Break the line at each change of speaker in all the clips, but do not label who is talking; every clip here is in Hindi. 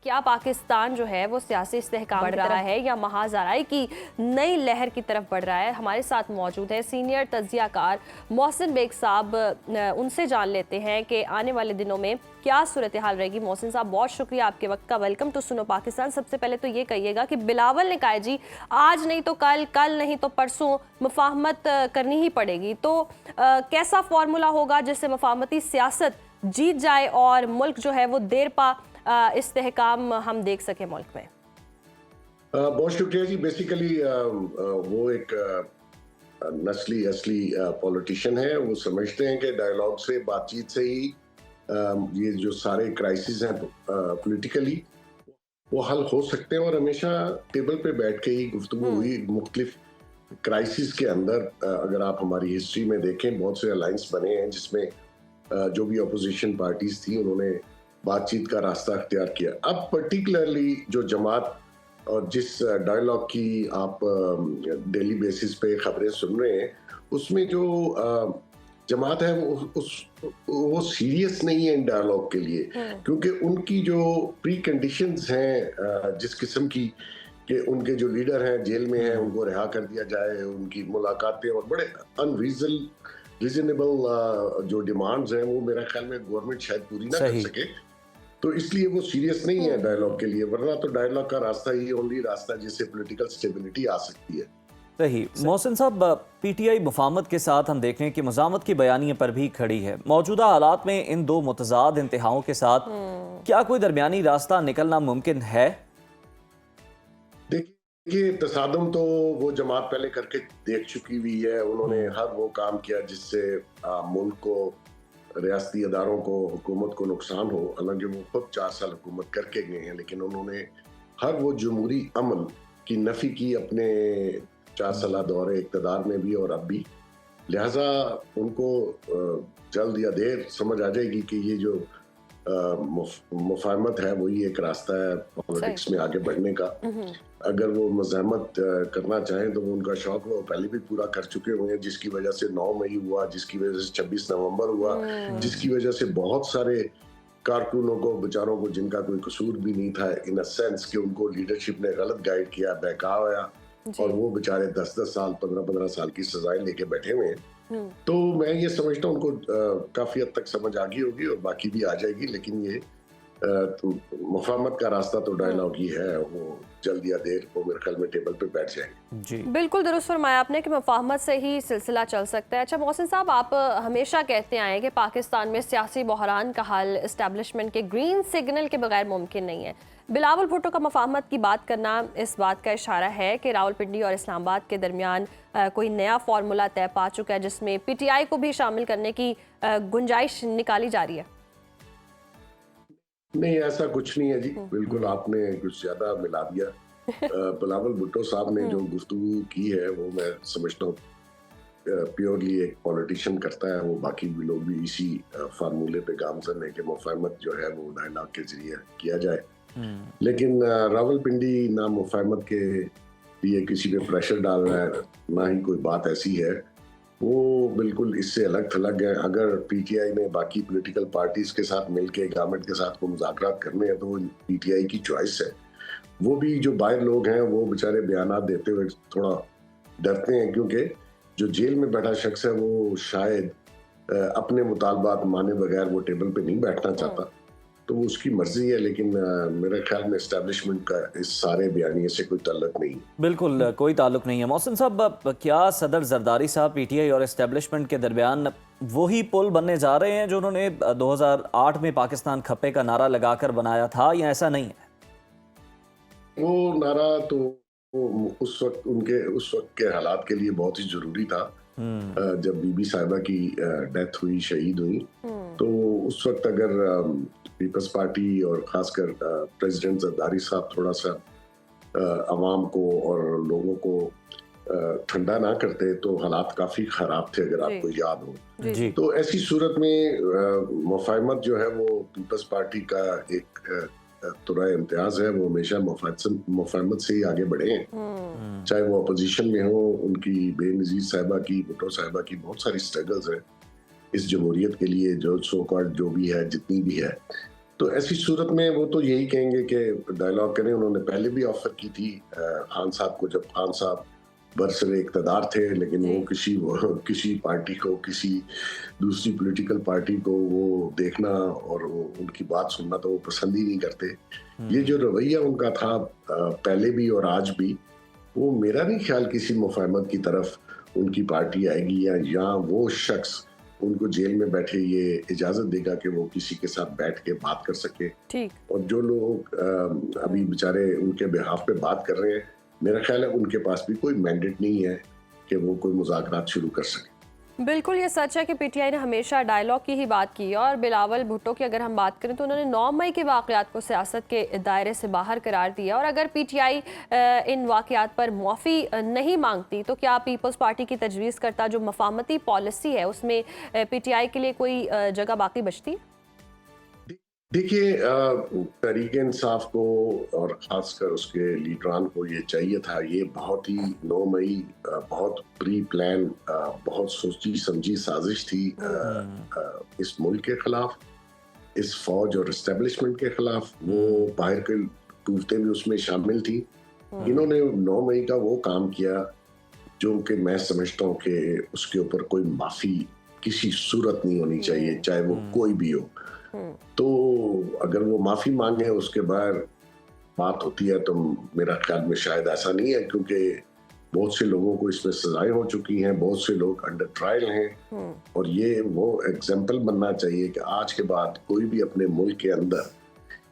क्या पाकिस्तान जो है वो सियासी इस्तेहकाम बढ़ रहा है या महाजराई की नई लहर की तरफ बढ़ रहा है? हमारे साथ मौजूद है सीनियर तज्जियाकार मोहसिन बेग साहब। उनसे जान लेते हैं कि आने वाले दिनों में क्या सूरत हाल रहेगी। मोहसिन साहब, बहुत शुक्रिया आपके वक्त का। वेलकम टू सुनो पाकिस्तान। सबसे पहले तो ये कहिएगा कि बिलावल ने कहा जी आज नहीं तो कल, कल नहीं तो परसों मुफाहमत करनी ही पड़ेगी, तो कैसा फॉर्मूला होगा जिससे मुफाहमती सियासत जीत जाए और मुल्क जो है वो देर पा इस्तेहकाम हम देख सके मुल्क में?
बहुत शुक्रिया जी। बेसिकली वो एक नस्ली असली पॉलिटिशियन है। वो समझते हैं कि डायलॉग से, बातचीत से ही ये जो सारे क्राइसिस हैं पॉलिटिकली वो हल हो सकते हैं। और हमेशा टेबल पे बैठ के ही गुफ्तगू हुई मुख्तलिफ क्राइसिस के अंदर। अगर आप हमारी हिस्ट्री में देखें, बहुत से अलायंस बने हैं जिसमें जो भी अपोजिशन पार्टीज थी उन्होंने बातचीत का रास्ता अख्तियार किया। अब पर्टिकुलरली जो जमात और जिस डायलॉग की आप डेली बेसिस पे खबरें सुन रहे हैं, उसमें जो जमात है वो सीरियस नहीं है इन डायलॉग के लिए, क्योंकि उनकी जो प्री कंडीशंस हैं जिस किस्म की कि उनके जो लीडर हैं जेल में हैं, उनको रिहा कर दिया जाए, उनकी मुलाकातें और बड़े रीजनेबल जो डिमांड्स हैं वो मेरा ख्याल में गवर्नमेंट शायद पूरी ना कर सके। तो इसलिए वो सीरियस नहीं है डायलॉग के लिए, वरना तो डायलॉग का रास्ता ही ओनली रास्ता जिससे पॉलिटिकल स्टेबिलिटी आ सकती है।
सही। मोहसिन साहब, पीटीआई मुफाहमत के साथ हम देख रहे हैं कि मज़ामत की बयानियों पर भी खड़ी है। मौजूदा हालात में इन दो मुतज़ाद इंतहाओं के साथ क्या कोई दरमियानी रास्ता निकलना मुमकिन है?
देखिए, तसादम तो वो जमात पहले करके देख चुकी हुई है। उन्होंने हर वो काम किया जिससे मुल्क को, रियासती अदारों को, हुकूमत को नुकसान हो। हालांकि वो खुद 4 साल हुकूमत करके गए हैं, लेकिन उन्होंने हर वो जमहूरी अमल की नफी की अपने 4 साल दौरे इक़्तिदार में भी और अब भी। लिहाजा उनको जल्द या देर समझ आ जाएगी कि ये जो मुफाहमत है वही एक रास्ता है पॉलिटिक्स में आगे बढ़ने का। अगर वो मज़ाहमत करना चाहें तो वो उनका शौक वो पहले भी पूरा कर चुके हुए हैं, जिसकी वजह से 9 मई हुआ, जिसकी वजह से 26 नवंबर हुआ, जिसकी वजह से बहुत सारे कारकुनों को, बेचारों को, जिनका कोई कसूर भी नहीं था इन अ सेंस कि उनको लीडरशिप ने गलत गाइड किया, बहकाया, और वो बेचारे 10-10 साल, 15-15 साल की सजाएं लेके बैठे हुए हैं। तो मैं ये समझता हूँ उनको काफी हद तक समझ आ गई होगी और बाकी भी आ जाएगी। लेकिन ये तो मुफाहमत का रास्ता तो डायलॉग ही है, वो जल्द या देर वो मेरे ख्याल में टेबल पे बैठ जाएंगे।
जी बिल्कुल दुरुस्त फरमाया आपने कि मुफाहमत से ही सिलसिला चल सकता है। अच्छा मोहसिन साहब, आप हमेशा कहते आए कि पाकिस्तान में सियासी बहरान का हल इस्टेब्लिशमेंट के ग्रीन सिग्नल के बगैर मुमकिन नहीं है। बिलावल भुट्टो का मुफाहमत की बात करना इस बात का इशारा है कि रावलपिंडी और इस्लामाबाद के दरमियान कोई नया फार्मूला तय पा चुका है जिसमें पीटीआई को भी शामिल करने की गुंजाइश निकाली जा रही है।
नहीं, ऐसा कुछ नहीं है जी, बिल्कुल आपने कुछ ज्यादा मिला दिया। बिलावल भुट्टो साहब ने जो गुफ्तगू की है वो मैं समझता हूँ प्योरली एक पॉलिटिशियन करता है। वो बाकी भी लोग भी इसी फार्मूले पे गामजन है कि मुफाहमत जो है वो डायलॉग के जरिए किया जाए। लेकिन रावलपिंडी ना मुफाहमत के लिए किसी पे प्रेशर डाल रहा है, ना ही कोई बात ऐसी है। वो बिल्कुल इससे अलग थलग है। अगर पीटीआई ने बाकी पॉलिटिकल पार्टीज के साथ मिलके गवर्नमेंट के साथ को मुज़ाकरात करने हैं तो वो पीटीआई की चॉइस है। वो भी जो बाहर लोग हैं वो बेचारे बयानात देते हुए थोड़ा डरते हैं, क्योंकि जो जेल में बैठा शख्स है वो शायद अपने मुतालबात माने बगैर वो टेबल पे नहीं बैठना चाहता, तो वो उसकी मर्जी है। लेकिन मेरे ख्याल में एस्टेब्लिशमेंट का इस सारे बयानिए से कोई ताल्लुक नहीं है।
बिल्कुल कोई ताल्लुक नहीं है। मोहसिन साहब, क्या सदर जरदारी साहब पीटीआई और एस्टेब्लिशमेंट के दरमियान वही पुल बनने जा रहे हैं जो उन्होंने 2008 में पाकिस्तान खप्पे का नारा लगाकर बनाया था, या ऐसा नहीं है?
वो नारा तो उस वक्त के हालात के लिए बहुत ही जरूरी था। जब बीबी साहिबा की डेथ हुई, शहीद हुई, तो उस वक्त अगर पीपल्स पार्टी और खासकर प्रेसिडेंट जरदारी साहब थोड़ा सा अवाम को और लोगों को ठंडा ना करते तो हालात काफी खराब थे, अगर आपको याद हो।
जी।
तो ऐसी सूरत में मुफाहमत जो है वो पीपल्स पार्टी का एक तुरा इम्तियाज है। वो हमेशा मुफाहमत से ही आगे बढ़े हैं, चाहे वो अपोजिशन में हो। उनकी बेनज़ीर साहिबा की, भुट्टो साहिबा की बहुत सारी स्ट्रगल्स हैं इस जमहूरियत के लिए, जो सो कॉल्ड जो भी है, जितनी भी है। तो ऐसी सूरत में वो तो यही कहेंगे कि डायलॉग करें। उन्होंने पहले भी ऑफर की थी खान साहब को, जब खान साहब बरसरे इक़्तिदार थे, लेकिन वो किसी पार्टी को, किसी दूसरी पॉलिटिकल पार्टी को वो देखना और वो उनकी बात सुनना तो वो पसंद ही नहीं करते। ये जो रवैया उनका था पहले भी और आज भी, वो मेरा नहीं ख्याल किसी मुफाहमत की तरफ उनकी पार्टी आएगी या वो शख्स उनको जेल में बैठे ये इजाजत देगा कि वो किसी के साथ बैठ के बात कर सके।
ठीक।
और जो लोग अभी बेचारे उनके बिहाफ पे बात कर रहे हैं, मेरा ख्याल है उनके पास भी कोई मैंडेट नहीं है कि वो कोई मुज़ाकरात शुरू कर सके।
बिल्कुल ये सच है कि पीटीआई ने हमेशा डायलॉग की ही बात की है, और बिलावल भुट्टो की अगर हम बात करें तो उन्होंने 9 मई के वाक़यात को सियासत के दायरे से बाहर करार दिया। और अगर पीटीआई इन वाक़यात पर माफ़ी नहीं मांगती तो क्या पीपल्स पार्टी की तजवीज़ करता जो मफाहमती पॉलिसी है उसमें पीटीआई के लिए कोई जगह बाकी बचती?
देखिए, तहरीक इंसाफ को और ख़ासकर उसके लीडरान को ये चाहिए था, ये बहुत ही 9 मई बहुत प्री प्लान, बहुत सोची समझी साजिश थी इस मुल्क के खिलाफ, इस फौज और एस्टेब्लिशमेंट के खिलाफ। वो बाहर के टूफते भी उसमें शामिल थी। इन्होंने 9 मई का वो काम किया जो कि मैं समझता हूँ कि उसके ऊपर कोई माफ़ी किसी सूरत नहीं होनी चाहिए, चाहे वो कोई भी हो। तो अगर वो माफी मांगे उसके बाद बात होती है, तो मेरा ख्याल में शायद ऐसा नहीं है, क्योंकि बहुत से लोगों को इसमें सजाएं हो चुकी हैं, बहुत से लोग अंडर ट्रायल हैं, और ये वो एग्जाम्पल बनना चाहिए कि आज के बाद कोई भी अपने मुल्क के अंदर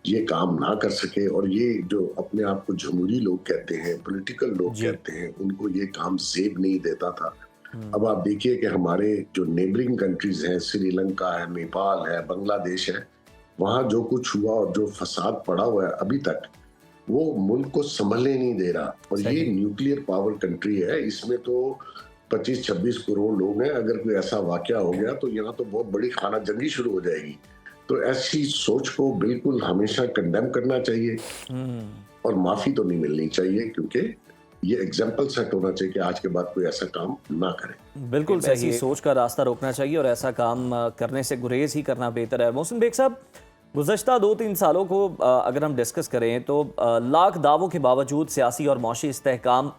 ये काम ना कर सके। और ये जो अपने आप को जमहूरी लोग कहते हैं, पॉलिटिकल लोग कहते हैं, उनको ये काम सेब नहीं देता था। अब आप देखिए कि हमारे जो नेबरिंग कंट्रीज हैं, श्रीलंका है, नेपाल है, बांग्लादेश है, वहाँ जो कुछ हुआ और जो फसाद पड़ा हुआ है अभी तक, वो मुल्क को संभलने नहीं दे रहा। और ये न्यूक्लियर पावर कंट्री है, इसमें तो 25-26 करोड़ लोग हैं। अगर कोई ऐसा वाकया हो गया तो यहाँ तो बहुत बड़ी खाना जंगी शुरू हो जाएगी। तो ऐसी सोच को बिल्कुल हमेशा कंडेम करना चाहिए और माफी तो नहीं मिलनी चाहिए, क्योंकि ये एग्जाम्पल सेट होना चाहिए कि आज के बाद कोई ऐसा काम ना करे।
बिल्कुल ऐसी सोच का रास्ता रोकना चाहिए और ऐसा काम करने से गुरेज ही करना बेहतर है। मोहसिन बेग साहब, गुज़श्ता 2-3 सालों को अगर हम डिस्कस करें तो लाख दावों के बावजूद सियासी और मौशी इस्तेहकाम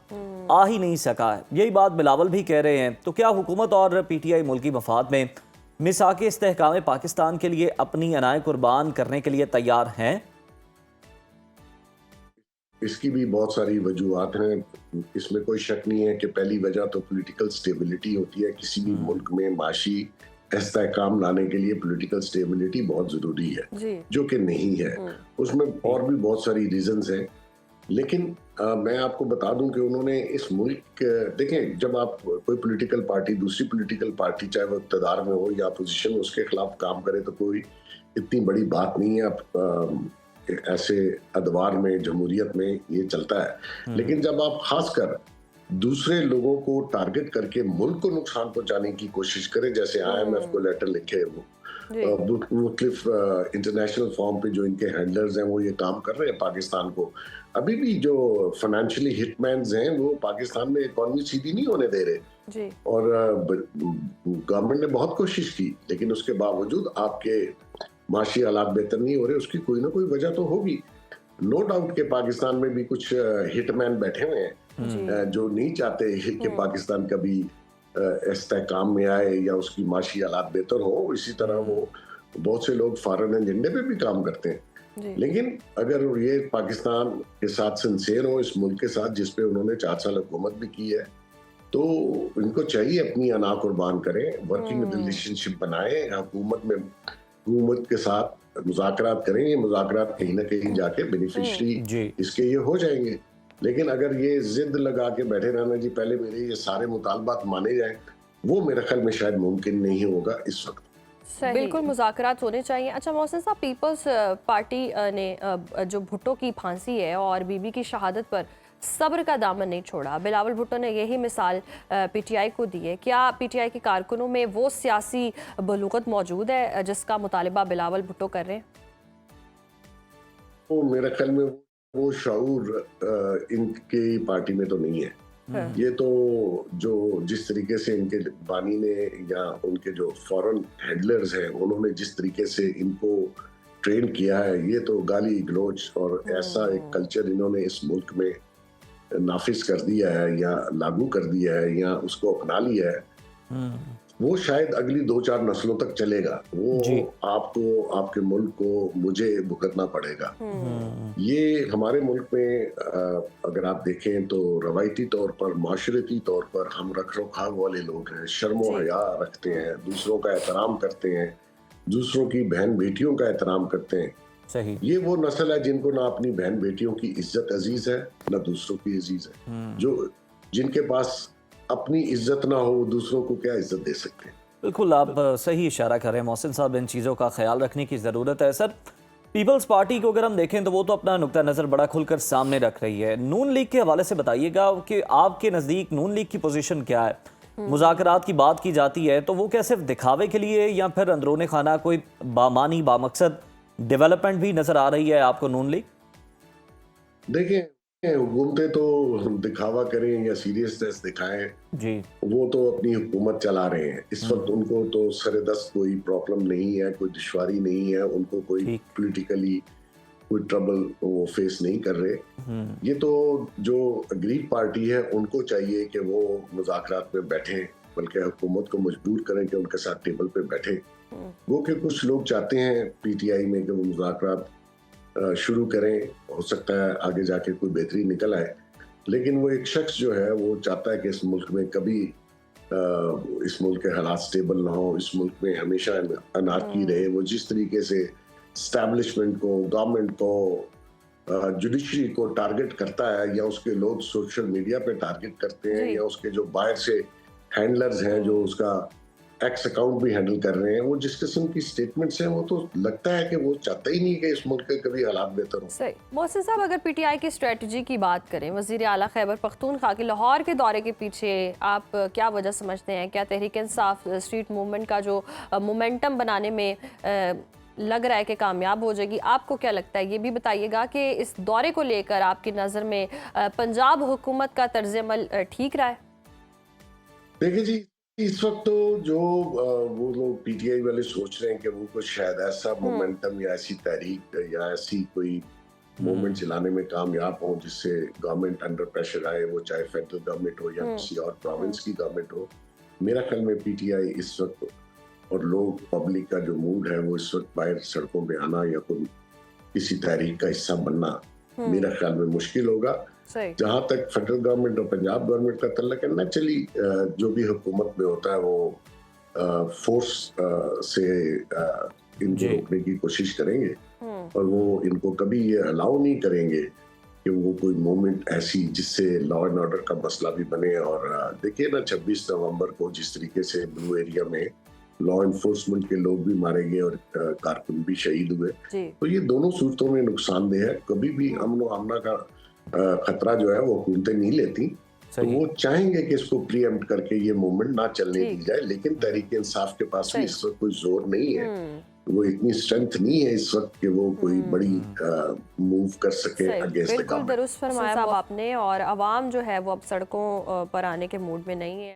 आ ही नहीं सका है। यही बात बिलावल भी कह रहे हैं। तो क्या हुकूमत और पीटीआई मुल्की मफाद में मिसाक इस्तेहकाम पाकिस्तान के लिए अपनी अनाए कुर्बान करने के लिए तैयार हैं?
इसकी भी बहुत सारी वजूहात हैं, इसमें कोई शक नहीं है कि पहली वजह तो पॉलिटिकल स्टेबिलिटी होती है। किसी भी मुल्क में माशी इस्तेहकाम लाने के लिए पॉलिटिकल स्टेबिलिटी बहुत ज़रूरी है, जो कि नहीं है। उसमें और भी बहुत सारी रीजंस हैं, लेकिन मैं आपको बता दूं कि उन्होंने इस मुल्क, देखें, जब आप कोई पॉलिटिकल पार्टी दूसरी पॉलिटिकल पार्टी, चाहे वो इक़्तिदार में हो या अपोजिशन में, उसके खिलाफ काम करे तो कोई इतनी बड़ी बात नहीं है। आप ऐसे अदवार में, जमहूरियत में ये चलता है। लेकिन जब आप खासकर दूसरे लोगों को टारगेट करके मुल्क को नुकसान पहुंचाने की कोशिश करें, जैसे IMF को लेटर लिखे, वो मुख्तलिफ इंटरनेशनल फॉर्म पे जो इनके हैंडलर्स हैं वो ये काम कर रहे हैं पाकिस्तान को। अभी भी जो फाइनेंशियली हिटमैन्स हैं वो पाकिस्तान में इकॉनमी सीधी नहीं होने दे रहे। और गवर्नमेंट ने बहुत कोशिश की, लेकिन उसके बावजूद आपके माशी हालात बेहतर नहीं हो रहे। उसकी कोई ना कोई वजह तो होगी। नो डाउट के पाकिस्तान में भी कुछ हिटमैन बैठे हुए हैं जो नहीं चाहते कि पाकिस्तान कभी इस्तेहकाम में आए या उसकी माशी हालात बेहतर हो। इसी तरह वो बहुत से लोग फॉरेन एजेंडे पे भी काम करते हैं। लेकिन अगर ये पाकिस्तान के साथ सिंसियर हो, इस मुल्क के साथ जिस पे उन्होंने 4 साल हुकूमत भी की है, तो इनको चाहिए अपनी अना कुर्बान करें, वर्किंग रिलेशनशिप बनाएं, हुकूमत के साथ मुज़ाकरात करें। ये मुज़ाकरात कहीं ना कहीं जाके बेनिफिशरी इसके ये हो जाएंगे। लेकिन अगर ये जिद लगा के बैठे रहना जी पहले मेरे ये सारे मुतालबात माने जाएं, वो मेरे ख्याल में शायद मुमकिन नहीं होगा इस वक्त।
बिल्कुल मुज़ाकरात होने चाहिए। अच्छा मोहसिन साहब, पीपल्स पार्टी ने जो भुट्टो की फांसी है और बीबी की शहादत पर सब्र का दामन नहीं छोड़ा। बिलावल भुट्टो ने यही मिसाल पीटीआई को दी है। क्या पीटीआई के कारकुनों में वो सियासी बलूगत मौजूद है जिसका मुतालिबा बिलावल भुट्टो कर रहे हैं?
वो मेरे ख्याल में वो शऊर इनकी पार्टी में तो नहीं है। ये तो जो जिस तरीके से इनके बानी ने या उनके जो फॉरेन हैंडलर्स हैं, उन्होंने जिस तरीके से इनको ट्रेन किया है, ये तो गाली गलौज और ऐसा एक कल्चर इन्होंने इस मुल्क में नाफिज कर दिया है या लागू कर दिया है या उसको अपना लिया है, वो शायद अगली 2-4 नस्लों तक चलेगा। वो
जी।
आपको, आपके मुल्क को, मुझे भुगतना पड़ेगा। ये हमारे मुल्क में अगर आप देखें तो रवायती तौर पर, माशरती तौर पर हम रख रखाव वाले लोग हैं, शर्मो
जी।
हया रखते हैं, दूसरों का एहतराम करते हैं, दूसरों की बहन बेटियों का एहतराम करते हैं।
सही।
ये वो नस्ल है जिनको ना अपनी बहन बेटियों की इज्जत अजीज है, ना दूसरों की अजीज है। जो जिनके पास अपनी इज्जत ना हो, दूसरों को क्या इज्जत दे सकते हैं।
बिल्कुल, आप सही इशारा कर रहे हैं मोहसिन साहब, इन चीज़ों का ख्याल रखने की ज़रूरत है। सर, पीपल्स पार्टी को अगर हम देखें तो वो तो अपना नुक्ता नज़र बड़ा खुलकर सामने रख रही है। नून लीग के हवाले से बताइएगा कि आपके नज़दीक नून लीग की पोजीशन क्या है? मुज़ाकरात की बात की जाती है तो वो क्या सिर्फ दिखावे के लिए या फिर अंदरूनी खाना कोई बामानी बामकसद डेवलपमेंट भी नज़र आ रही है आपको नून लीग?
देखिए, हुकूमतें तो दिखावा करें या सीरियसनेस दिखाएं,
जी।
वो तो अपनी हुकूमत चला रहे हैं। इस वक्त उनको तो सरेदस्त कोई प्रॉब्लम नहीं है, कोई दुश्वारी नहीं है, उनको कोई
ठीक।
पॉलिटिकली कोई ट्रबल वो फेस नहीं कर रहे। ये तो जो अग्रीड पार्टी है उनको चाहिए कि वो मुज़ाकरात में बैठें, बल्कि हुकूमत को मजबूर करें कि उनके साथ टेबल पे बैठें। वो कि कुछ लोग चाहते हैं पीटीआई में कि वो मुज़ाकरात शुरू करें, हो सकता है आगे जाके कोई बेहतरी निकल आए, लेकिन वो एक शख्स जो है वो चाहता है कि इस मुल्क में कभी इस मुल्क के हालात स्टेबल ना हो, इस मुल्क में हमेशा अनारकी रहे। वो जिस तरीके से एस्टैब्लिशमेंट को, गवर्नमेंट को, जुडिशरी को टारगेट करता है या उसके लोग सोशल मीडिया पे टारगेट करते हैं
जी।
या उसके जो बाहर से हैंडलर्स हैं जो उसका एक्स अकाउंट भी हैंडल कर रहे हैं, वो जिस किस्म की स्टेटमेंट्स हैं, वो तो लगता है कि वो चाहता ही नहीं कि इस मुल्क के कभी हालात बेहतर हो।
सही। मोहसिन साहब, अगर पीटीआई की स्ट्रेटजी की बात करें, वज़ीर आला खैबर पख्तूनख्वा के लाहौर के दौरे के पीछे आप क्या वजह समझते हैं? क्या तहरीक इंसाफ स्ट्रीट मूवमेंट का जो मोमेंटम बनाने में लग रहा है कि कामयाब हो जाएगी, आपको क्या लगता है? ये भी बताइएगा कि इस दौरे को लेकर आपकी नज़र में पंजाब हुकूमत का तर्ज अमल ठीक रहा है?
देखिए जी, इस वक्त तो जो वो लोग पीटीआई वाले सोच रहे हैं कि वो कुछ शायद ऐसा मोमेंटम या ऐसी तहरीक या ऐसी कोई मूवमेंट चलाने में कामयाब हो जिससे गवर्नमेंट अंडर प्रेशर आए, वो चाहे फेडरल गवर्नमेंट हो या किसी और प्रोविंस की गवर्नमेंट हो। मेरा ख्याल में पीटीआई इस वक्त और लोग, पब्लिक का जो मूड है वो इस वक्त बाहर सड़कों पे आना या कोई किसी तहरीक का हिस्सा बनना मेरा ख्याल में मुश्किल होगा।
सही।
जहां तक फेडरल गवर्नमेंट और पंजाब गवर्नमेंट का तल्लक है, नेचुरली जो भी हुकूमत में होता है वो फोर्स से इनको
जी।
रोकने की कोशिश करेंगे और वो इनको कभी ये अलाउ नहीं करेंगे कि वो कोई मूवमेंट ऐसी जिससे लॉ एंड ऑर्डर का मसला भी बने। और देखिए ना, 26 नवंबर को जिस तरीके से ब्लू एरिया में लॉ एनफोर्समेंट के लोग भी मारे गए और कारकुन भी शहीद हुए,
जी।
तो ये दोनों सूरतों में नुकसानदेह है। कभी भी अमन व आमना का खतरा जो है वो हुकूमतें नहीं लेती, तो
सही।
वो चाहेंगे कि इसको प्रीएम्प्ट करके ये मूवमेंट ना चलने
ठीक।
दी जाए। लेकिन तहरीक इंसाफ के पास भी
सही।
इस वक्त कोई जोर नहीं है, वो इतनी स्ट्रेंथ नहीं है इस वक्त कि वो कोई बड़ी मूव कर सके
सही,
अगेंस्ट द
बिल्कुल
गवर्नमेंट।
दुरुस्त फरमाया साहब आपने। और अवाम जो है वो अब सड़कों पर आने के मूड में नहीं है।